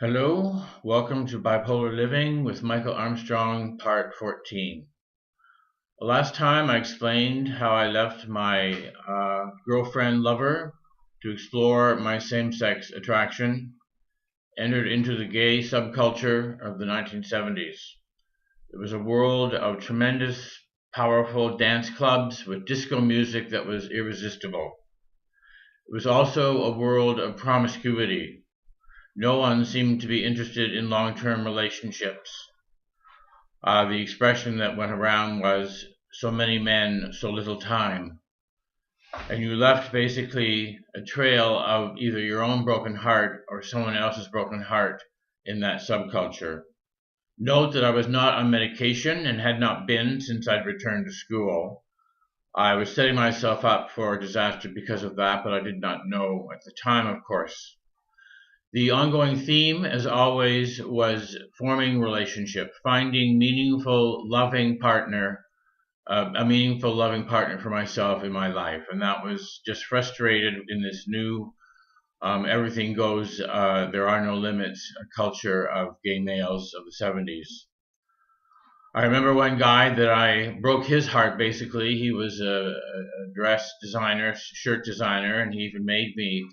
Hello, welcome to Bipolar Living with Michael Armstrong, part 14. Last time I explained how I left my girlfriend lover to explore my same-sex attraction, entered into the gay subculture of the 1970s. It was a world of tremendous, powerful dance clubs with disco music that was irresistible. It was also a world of promiscuity. No one seemed to be interested in long-term relationships. The expression that went around was, so many men, so little time. And you left basically a trail of either your own broken heart or someone else's broken heart in that subculture. Note that I was not on medication and had not been since I'd returned to school. I was setting myself up for a disaster because of that, but I did not know at the time, of course. The ongoing theme, as always, was forming relationship, finding a meaningful, loving partner for myself in my life. And that was just frustrated in this new, everything goes, there are no limits, culture of gay males of the 70s. I remember one guy that I broke his heart, basically. He was a dress designer, shirt designer, and he even made me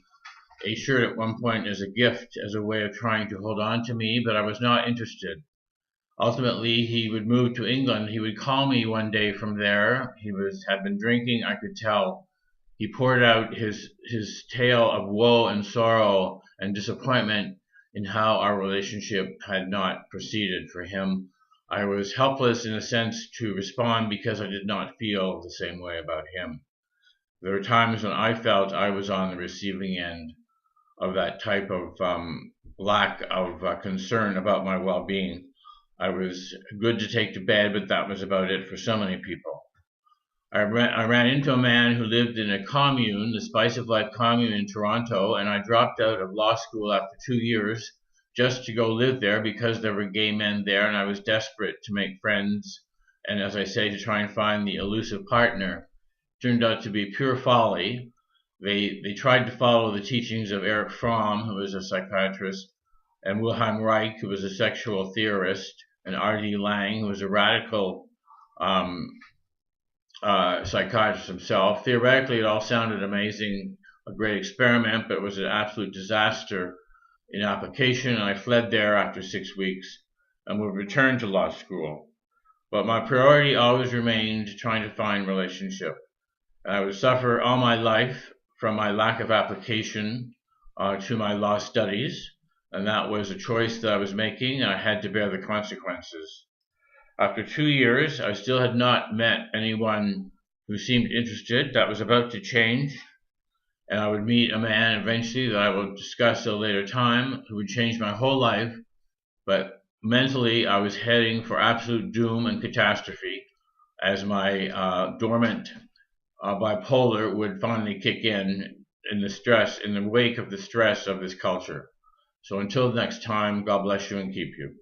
a shirt at one point as a gift, as a way of trying to hold on to me, but I was not interested. Ultimately, he would move to England. He would call me one day from there. Had been drinking, I could tell. He poured out his tale of woe and sorrow and disappointment in how our relationship had not proceeded for him. I was helpless in a sense to respond because I did not feel the same way about him. There were times when I felt I was on the receiving end of that type of lack of concern about my well-being. I was good to take to bed, but that was about it for so many people. I ran into a man who lived in a commune, the Spice of Life commune in Toronto, and I dropped out of law school after 2 years just to go live there because there were gay men there, and I was desperate to make friends and, as I say, to try and find the elusive partner. It turned out to be pure folly. They tried to follow the teachings of Erich Fromm, who was a psychiatrist, and Wilhelm Reich, who was a sexual theorist, and R.D. Laing, who was a radical psychiatrist himself. Theoretically, it all sounded amazing, a great experiment, but it was an absolute disaster in application, and I fled there after 6 weeks and would return to law school. But my priority always remained trying to find relationship. I would suffer all my life from my lack of application to my law studies, and that was a choice that I was making, and I had to bear the consequences. After 2 years, I still had not met anyone who seemed interested. That was about to change, and I would meet a man eventually that I will discuss at a later time who would change my whole life, but mentally I was heading for absolute doom and catastrophe as my dormant bipolar would finally kick in the wake of the stress of this culture. So until next time, God bless you and keep you.